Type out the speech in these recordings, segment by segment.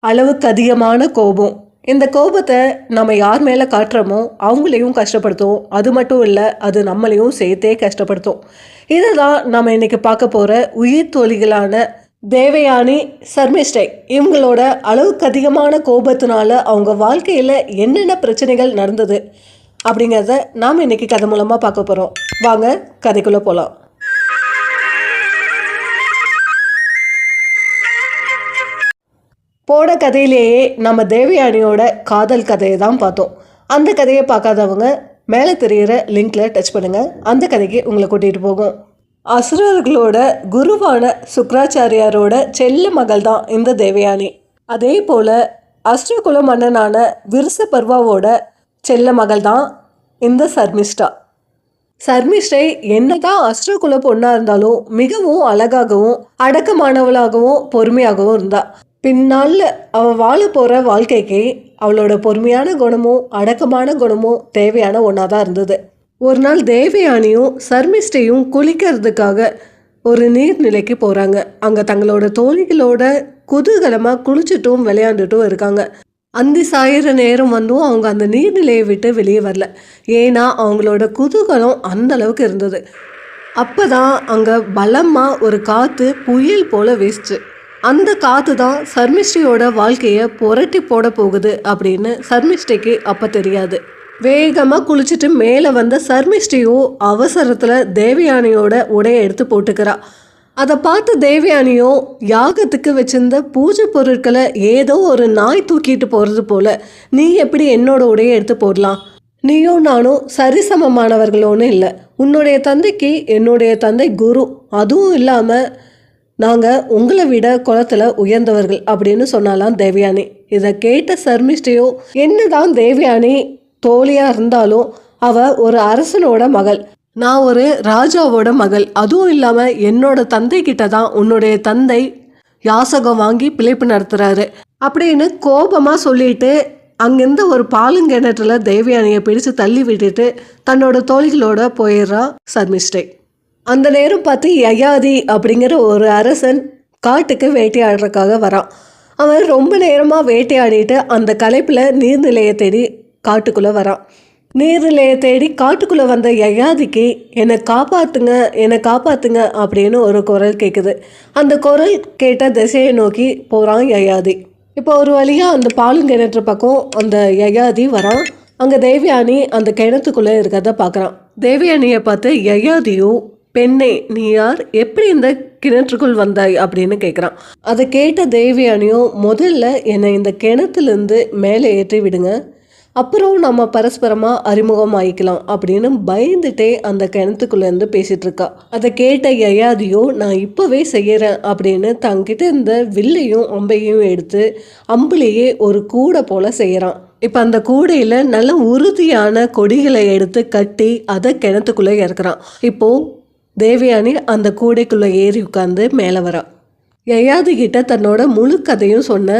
அளவுக்கு அதிகமான கோபம். இந்த கோபத்தை நம்ம யார் மேலே காட்டுறோமோ அவங்களையும் கஷ்டப்படுத்தும். அது மட்டும் இல்லை, அது நம்மளையும் சேர்த்தே கஷ்டப்படுத்தும். இதை தான் நம்ம இன்னைக்கு பார்க்க போகிற உயிர் தோழிகளான தேவயானி, சர்மிஷ்டை இவங்களோட அளவுக்கு அதிகமான கோபத்தினால அவங்க வாழ்க்கையில் என்னென்ன பிரச்சனைகள் நடந்தது அப்படிங்கிறத நாம் இன்னைக்கு கதை மூலமாக பார்க்க போகிறோம். வாங்க கதைக்குள்ளே போகலாம். போன கதையிலேயே நம்ம தேவயானியோட காதல் கதையை தான் பார்த்தோம். அந்த கதையை பார்க்காதவங்க மேலே தெரிகிற லிங்க்ல டச் பண்ணுங்கள். அந்த கதைக்கு உங்களை கூட்டிகிட்டு போகும். அசுரர்களோட குருவான சுக்ராச்சாரியாரோட செல்ல மகள் தான் இந்த தேவயானி. அதே போல் அஷ்டகுல மன்னனான விருசபர்வாவோட செல்ல மகள் தான் இந்த சர்மிஷ்டா. சர்மிஷ்டை என்னதான் அஷ்டகுல பொண்ணாக இருந்தாலும் மிகவும் அழகாகவும் அடக்கமானவளாகவும் பொறுமையாகவும் இருந்தா. பின்னால் அவள் வாழ போகிற வாழ்க்கைக்கு அவளோட பொறுமையான குணமும் அடக்கமான குணமும் தேவையான ஒன்றா தான் இருந்தது. ஒரு நாள் தேவயானியும் சர்மிஷ்டையும் குளிக்கிறதுக்காக ஒரு நீர்நிலைக்கு போகிறாங்க. அங்கே தங்களோட தோழிகளோட குதூகலமாக குளிச்சுட்டும் விளையாண்டுட்டும் இருக்காங்க. அந்தி சாயிற நேரம் வந்தும் அவங்க அந்த நீர்நிலையை விட்டு வெளியே வரல. ஏன்னா அவங்களோட குதூகலம் அந்த அளவுக்கு இருந்தது. அப்போ தான் அங்கே பலமாக ஒரு காற்று புயல் போல் வீசுச்சு. அந்த காற்று தான் சர்மிஷ்டையோட வாழ்க்கையை புரட்டி போட போகுது அப்படின்னு சர்மிஷ்டைக்கு அப்போ தெரியாது. வேகமாக குளிச்சுட்டு மேலே வந்த சர்மிஷ்டையோ அவசரத்தில் தேவயானியோட உடையை எடுத்து போட்டுக்கிறா. அதை பார்த்து தேவயானியோ யாகத்துக்கு வச்சிருந்த பூஜை பொருட்களை ஏதோ ஒரு நாய் தூக்கிட்டு போகிறது போல, நீ எப்படி என்னோட உடையை எடுத்து போடலாம்? நீயும் நானும் சரிசமமானவர்களோன்னு இல்லை. உன்னுடைய தந்தைக்கு என்னுடைய தந்தை குரு, அதுவும் இல்லாமல் நாங்கள் உங்களை விட குளத்தில் உயர்ந்தவர்கள் அப்படின்னு சொன்னாலாம் தேவயானி. இதை கேட்ட சர்மிஷ்டையோ என்னதான் தேவயானி தோழியாக இருந்தாலும் அவள் ஒரு அரசனோட மகள், நான் ஒரு ராஜாவோட மகள், அதுவும் இல்லாமல் என்னோட தந்தை கிட்ட தான் உன்னுடைய தந்தை யாசகம் வாங்கி பிழைப்பு நடத்துகிறாரு அப்படின்னு கோபமாக சொல்லிட்டு அங்கேருந்து ஒரு பாலுங்கிணற்றுல தேவயானியை பிடிச்சு தள்ளி விட்டுட்டு தன்னோட தோழிகளோட போயிடுறா சர்மிஷ்டை. அந்த நேரம் பார்த்து யயாதி அப்படிங்கிற ஒரு அரசன் காட்டுக்கு வேட்டையாடுறதுக்காக வரான். அவன் ரொம்ப நேரமாக வேட்டையாடிட்டு அந்த களைப்பில் நீர்நிலையை தேடி காட்டுக்குள்ளே வரான். நீர்நிலையை தேடி காட்டுக்குள்ளே வந்த யயாதிக்கு என்னை காப்பாற்றுங்க அப்படின்னு ஒரு குரல் கேட்குது. அந்த குரல் கேட்ட திசையை நோக்கி போகிறான் யயாதி. இப்போ ஒரு வழியாக அந்த பாலுங்கிணற்று பக்கம் அந்த யயாதி வரான். அங்கே தேவயானி அந்த கிணத்துக்குள்ளே இருக்கிறத பார்க்குறான். தேவயானியை பார்த்து யயாதியோ, பெண்ணே நீ யார், எப்படி இந்த கிணற்றுக்குள் வந்தாய் அப்படின்னு கேட்குறான். அதை கேட்ட தேவயானியோ, முதல்ல என்னை இந்த கிணத்துலேருந்து மேலே ஏற்றி விடுங்க, அப்புறம் நம்ம பரஸ்பரமாக அறிமுகம் ஆகிக்கலாம் அப்படின்னு பயந்துட்டே அந்த கிணத்துக்குள்ளேருந்து பேசிகிட்டு இருக்கா. அதை கேட்ட யயாதியோ, நான் இப்போவே செய்கிறேன் அப்படின்னு தங்கிட்ட இந்த வில்லையும் அம்பையும் எடுத்து அம்புலேயே ஒரு கூடை போல் செய்கிறான். இப்போ அந்த கூடையில் நல்ல உறுதியான கொடிகளை எடுத்து கட்டி அதை கிணத்துக்குள்ளே இறக்குறான். இப்போது தேவயானி அந்த கூடைக்குள்ளே ஏறி உட்காந்து மேலே வரான். யயாதி கிட்ட தன்னோட முழு கதையும் சொன்ன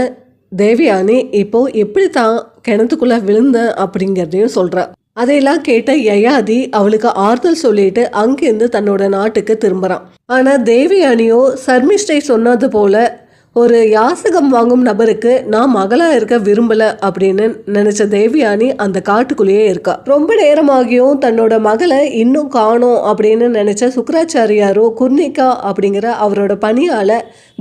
தேவயானி இப்போது எப்படி தான் கிணத்துக்குள்ளே விழுந்த அப்படிங்கிறதையும் சொல்கிறா. அதையெல்லாம் கேட்ட யயாதி அவளுக்கு ஆறுதல் சொல்லிட்டு அங்கேருந்து தன்னோட நாட்டுக்கு திரும்புகிறான். ஆனால் தேவயானியோ சர்மிஷ்டை சொன்னது போல் ஒரு யாசகம் வாங்கும் நபருக்கு நான் மகளாக இருக்க விரும்பலை அப்படின்னு நினச்ச தேவயானி அந்த காட்டுக்குள்ளேயே இருக்கா. ரொம்ப நேரமாகியும் தன்னோட மகளை இன்னும் காணோம் அப்படின்னு நினச்ச சுக்ராச்சாரியாரோ குர்னிகா அப்படிங்கிற அவரோட பணியால்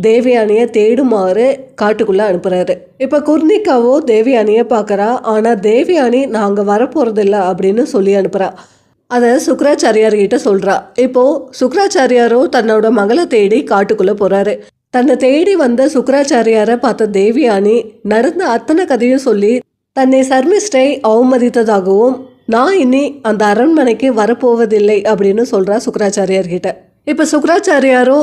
தேவயானியை தேடுமாறு காட்டுக்குள்ளே அனுப்புகிறாரு. இப்போ குர்னிகாவோ தேவயானியை பார்க்குறா. ஆனால் தேவயானி நாங்கள் வரப்போகிறதில்ல அப்படின்னு சொல்லி அனுப்புகிறா. அதை சுக்ராச்சாரியார்கிட்ட சொல்கிறா. இப்போது சுக்ராச்சாரியாரோ தன்னோட மகளை தேடி காட்டுக்குள்ளே போகிறாரு. தன்னை தேடி வந்த சுக்ராச்சாரியாரை பார்த்த தேவயானி நடந்த அத்தனை கதையும் சொல்லி தன்னை சர்மிஷ்டை அவமதித்ததாகவும் நான் இனி அந்த அரண்மனைக்கு வரப்போவதில்லை அப்படின்னு சொல்கிறா சுக்ராச்சாரியார்கிட்ட. இப்போ சுக்ராச்சாரியாரோ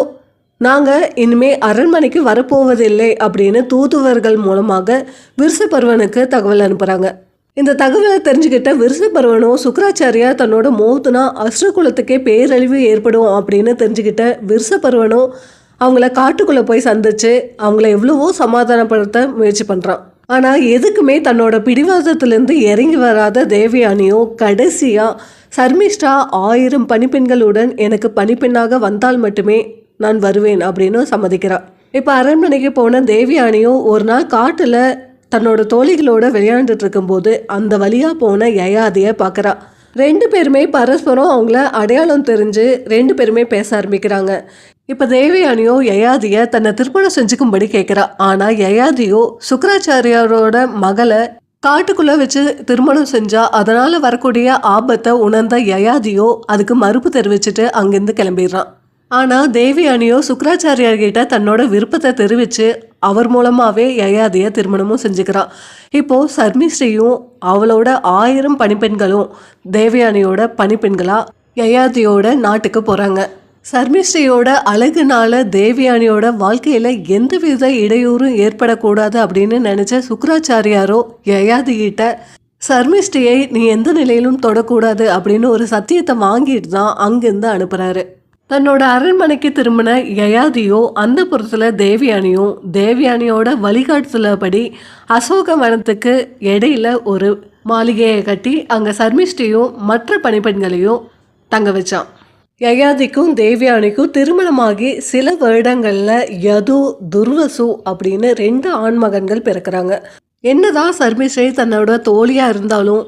நாங்கள் இனிமேல் அரண்மனைக்கு வரப்போவதில்லை அப்படின்னு தூதுவர்கள் மூலமாக விருசபர்வனுக்கு தகவல் அனுப்புகிறாங்க. இந்த தகவலை தெரிஞ்சுக்கிட்ட விருசபர்வனும் சுக்ராச்சாரியார் தன்னோட மோத்துனா அஷ்டகுலத்துக்கே பேரழிவு ஏற்படும் அப்படின்னு தெரிஞ்சுக்கிட்ட விருசபர்வனும் அவங்கள காட்டுக்குள்ளே போய் சந்திச்சு அவங்கள எவ்வளவோ சமாதானப்படுத்த முயற்சி பண்ணுறான். ஆனால் எதுக்குமே தன்னோட பிடிவாதத்திலேருந்து இறங்கி வராத தேவயானியோ கடைசியாக சர்மிஷ்டா 1000 பணிப்பெண்களுடன் எனக்கு பணிப்பெண்ணாக வந்தால் மட்டுமே நான் வருவேன் அப்படின்னு சம்மதிக்கிறான். இப்போ அரண்மனைக்கு போன தேவயானியும் ஒரு நாள் காட்டில் தன்னோட தோழிகளோட விளையாண்டுட்டு இருக்கும்போது அந்த வழியாக போன யயாதியை பார்க்குறா. 2 பேருமே பரஸ்பரம் அவங்கள அடையாளம் தெரிஞ்சு 2 பேருமே பேச ஆரம்பிக்கிறாங்க. இப்போ தேவயானியோ யயாதியை தன்னை திருமணம் செஞ்சுக்கும்படி கேட்குறா. ஆனால் யயாதியோ சுக்கராச்சாரியாரோட மகளை காட்டுக்குள்ளே வச்சு திருமணம் செஞ்சா அதனால் வரக்கூடிய ஆபத்தை உணர்ந்த யயாதியோ அதுக்கு மறுப்பு தெரிவிச்சுட்டு அங்கேருந்து கிளம்பிடுறான். ஆனால் தேவயானியோ சுக்கராச்சாரியார்கிட்ட தன்னோட விருப்பத்தை தெரிவித்து அவர் மூலமாகவே யயாதியை திருமணமும் செஞ்சுக்கிறான். இப்போது சர்மிஸ்ரீயும் அவளோட 1000 பணிப்பெண்களும் தேவயானியோட பணிப்பெண்களாக யயாதியோட நாட்டுக்கு போகிறாங்க. சர்மிஸ்ரீயோட அழகுனால தேவயானியோட வாழ்க்கையில் எந்தவித இடையூறும் ஏற்படக்கூடாது அப்படின்னு நினச்ச சுக்கராச்சாரியாரோ யயாதிகிட்ட சர்மிஸ்ரீயை நீ எந்த நிலையிலும் தொடக்கூடாது அப்படின்னு ஒரு சத்தியத்தை வாங்கிட்டு தான் அங்கேருந்து அனுப்புகிறாரு. தன்னோட அரண்மனைக்கு திரும்பின யயாதியோ அந்த புறத்தில் தேவயானியோட வழிகாட்டுதலபடி அசோக வனத்துக்கு இடையில ஒரு மாளிகையை கட்டி அங்கே சர்மிஷ்டியும் மற்ற பணிப்பெண்களையும் தங்க வச்சான். யயாதிக்கும் தேவயானிக்கும் திருமணமாகி சில வருடங்களில் யது துர்வசு அப்படின்னு 2 ஆண்மகன்கள் பிறக்கிறாங்க. என்னதான் சர்மிஷ்டி தன்னோட தோழியாக இருந்தாலும்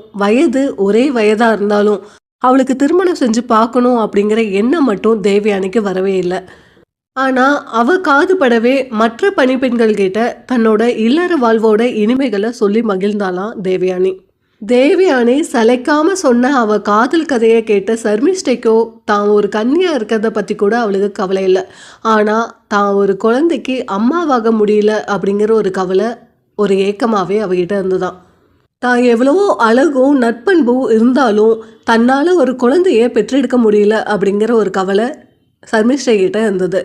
ஒரே வயதாக இருந்தாலும் அவளுக்கு திருமணம் செஞ்சு பார்க்கணும் அப்படிங்கிற எண்ணம் மட்டும் தேவயானிக்கு வரவே இல்லை. ஆனால் அவள் காதுபடவே மற்ற பணிப்பெண்கள் கிட்ட தன்னோட இல்லற வாழ்வோட இனிமைகளை சொல்லி மகிழ்ந்தாலாம் தேவயானி சளைக்காம சொன்ன அவள் காதல் கதையை கேட்ட சர்மிஷ்டைக்கோ தான் ஒரு கன்னியா இருக்கிறத பற்றி கூட அவளுக்கு கவலை இல்லை. ஆனால் தான் ஒரு குழந்தைக்கு அம்மாவாக முடியல அப்படிங்கிற ஒரு கவலை, ஒரு ஏக்கமாகவே அவகிட்ட இருந்துதான். தான் எவ்வளவோ அழகும் நட்பண்பும் இருந்தாலும் தன்னால் ஒரு குழந்தைய பெற்றெடுக்க முடியல அப்படிங்கிற ஒரு கவலை சர்மிஷ்டைகிட்ட இருந்தது.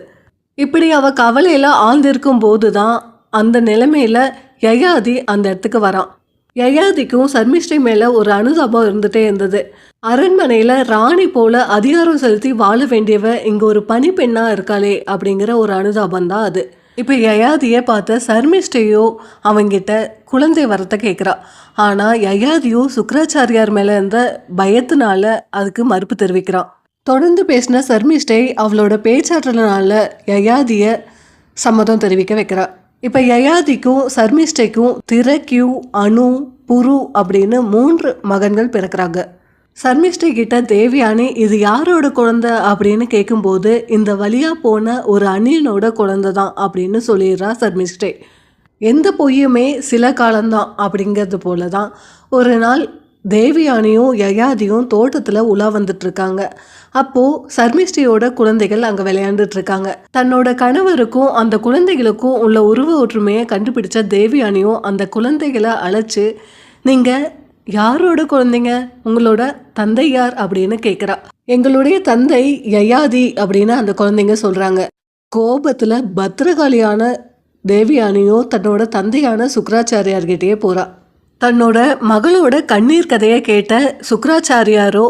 இப்படி அவள் கவலையில் ஆழ்ந்திருக்கும் போது தான் அந்த நிலைமையில் யயாதி அந்த இடத்துக்கு வரான். யயாதிக்கும் சர்மிஷ்டை மேலே ஒரு அனுதாபம் இருந்துகிட்டே இருந்தது. அரண்மனையில் ராணி போல அதிகாரம் செலுத்தி வாழ வேண்டியவ இங்கே ஒரு பணிப்பெண்ணாக இருக்காளே அப்படிங்கிற ஒரு அனுதாபம் தான் அது. இப்போ யயாதியை பார்த்த சர்மிஷ்டையோ அவங்கிட்ட குழந்தை வரத்தை கேட்குறா. ஆனால் யயாதியோ சுக்கராச்சாரியார் மேலே இருந்த பயத்தினால அதுக்கு மறுப்பு தெரிவிக்கிறான். தொடர்ந்து பேசின சர்மிஷ்டை அவளோட பேச்சாற்றலினால யயாதியை சம்மதம் தெரிவிக்க வைக்கிறா. இப்போ யயாதிக்கும் சர்மிஷ்டைக்கும் திரக்யூ, அணு, புரு அப்படின்னு 3 மகன்கள் பிறக்கிறாங்க. சர்மிஷ்டை கிட்ட தேவயானி இது யாரோட குழந்தை அப்படின்னு கேட்கும்போது இந்த வழியாக போன ஒரு அணியனோட குழந்தை தான் அப்படின்னு சொல்லிடுறா சர்மிஷ்டை. எந்த பொய்யுமே சில காலம்தான் அப்படிங்கிறது போல தான் ஒரு நாள் தேவயானியும் யயாதியும் தோட்டத்தில் உலா வந்துட்டுருக்காங்க. அப்போது சர்மிஷ்டியோட குழந்தைகள் அங்கே விளையாண்டுட்ருக்காங்க. தன்னோட கணவருக்கும் அந்த குழந்தைகளுக்கும் உள்ள உருவ ஒற்றுமையை கண்டுபிடிச்ச தேவயானியும் அந்த குழந்தைகளை அழைச்சி நீங்கள் யாரோட குழந்தைங்க, உங்களோட தந்தை யார் அப்படின்னு கேட்குறா. எங்களுடைய தந்தை யயாதி அப்படின்னு அந்த குழந்தைங்க சொல்கிறாங்க. கோபத்தில் பத்திரகாளியான தேவயானியோ தன்னோட தந்தையான சுக்கராச்சாரியார்கிட்டயே போகிறா. தன்னோட மகளோட கண்ணீர் கதையை கேட்ட சுக்கராச்சாரியாரோ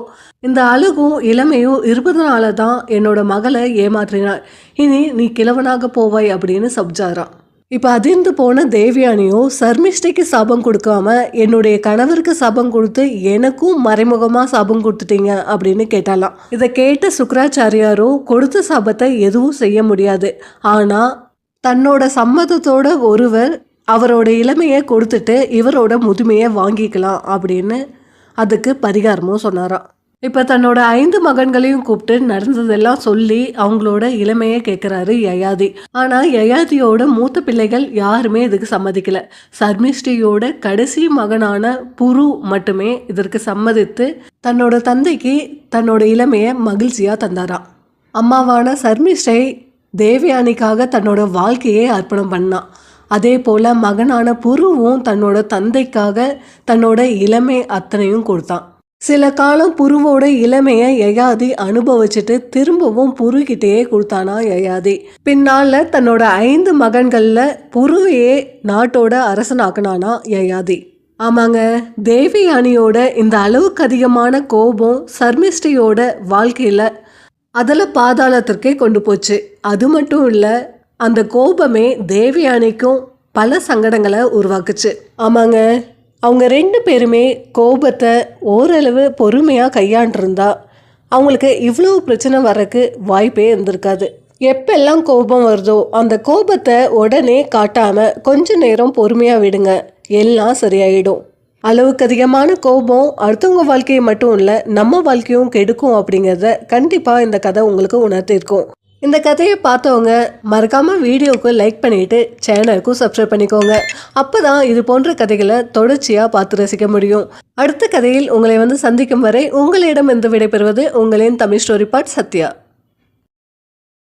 இந்த அழகும் இளமையும் இருப்பதனால தான் என்னோட மகளை ஏமாற்றினாள், இனி நீ கிழவனாக போவாய் அப்படின்னு சப்ஜாரான். இப்போ அதிர்ந்து போன தேவயானியோ சர்மிஷ்டைக்கு சாபம் கொடுக்காம என்னுடைய கணவருக்கு சாபம் கொடுத்து எனக்கும் மறைமுகமாக சாபம் கொடுத்துட்டீங்க அப்படின்னு கேட்டாலாம். இதை கேட்ட சுக்கராச்சாரியாரோ கொடுத்த சாபத்தை எதுவும் செய்ய முடியாது, ஆனால் தன்னோட சம்மதத்தோட ஒருவர் அவரோட இளமையை கொடுத்துட்டு இவரோட முதுமையை வாங்கிக்கலாம் அப்படின்னு அதுக்கு பரிகாரமும் சொன்னாராம். இப்போ தன்னோட 5 மகன்களையும் கூப்பிட்டு நடந்ததெல்லாம் சொல்லி அவங்களோட இளமையை கேட்குறாரு யயாதி. ஆனால் யயாதியோட மூத்த பிள்ளைகள் யாருமே இதுக்கு சம்மதிக்கல. சர்மிஷ்டியோட கடைசி மகனான புரு மட்டுமே இதற்கு சம்மதித்து தன்னோட தந்தைக்கு தன்னோட இளமையை மகிழ்ச்சியாக தந்தாராம். அம்மாவான சர்மிஷ்டை தேவயானிக்காக தன்னோட வாழ்க்கையை அர்ப்பணம் பண்ணான். அதே போல் மகனான புருவும் தன்னோட தந்தைக்காக தன்னோட இளமை அத்தனையும் கொடுத்தான். சில காலம் புருவோட இளமையை யயாதி அனுபவிச்சுட்டு திரும்பவும் புருகிட்டேயே கொடுத்தானா யயாதி. பின்னால் தன்னோட 5 மகன்களில் புருவையே நாட்டோட அரசனாக்குனானா யயாதி. ஆமாங்க, தேவயானியோட இந்த அளவுக்கு அதிகமான கோபம் சர்மிஷ்டியோட வாழ்க்கையில் அதில் பாதாளத்திற்கே கொண்டு போச்சு. அது மட்டும் இல்லை, அந்த கோபமே தேவயானிக்கும் பல சங்கடங்களை உருவாக்குச்சு. ஆமாங்க, அவங்க 2 பேருமே கோபத்தை ஓரளவு பொறுமையாக கையாண்டிருந்தா அவங்களுக்கு இவ்வளோ பிரச்சனை வர்றதுக்கு வாய்ப்பே இருந்திருக்காது. எப்பெல்லாம் கோபம் வருதோ அந்த கோபத்தை உடனே காட்டாம கொஞ்ச நேரம் பொறுமையா விடுங்க, எல்லாம் சரியாயிடும். அளவுக்கு அதிகமான கோபம் அடுத்தவங்க வாழ்க்கையை மட்டும் இல்லை, நம்ம வாழ்க்கையும் கெடுக்கும் அப்படிங்கிறத கண்டிப்பாக இந்த கதை உங்களுக்கு உணர்த்திருக்கும். இந்த கதையை பார்த்தவங்க மறக்காமல் வீடியோவுக்கு லைக் பண்ணிவிட்டு சேனலுக்கும் சப்ஸ்கிரைப் பண்ணிக்கோங்க. அப்போ தான் இது போன்ற கதைகளை தொடர்ச்சியாக பார்த்து ரசிக்க முடியும். அடுத்த கதையில் உங்களை சந்திக்கும் வரை உங்களிடம் விடைபெறுவது உங்களின் தமிழ் ஸ்டோரி பார்ட் சத்யா.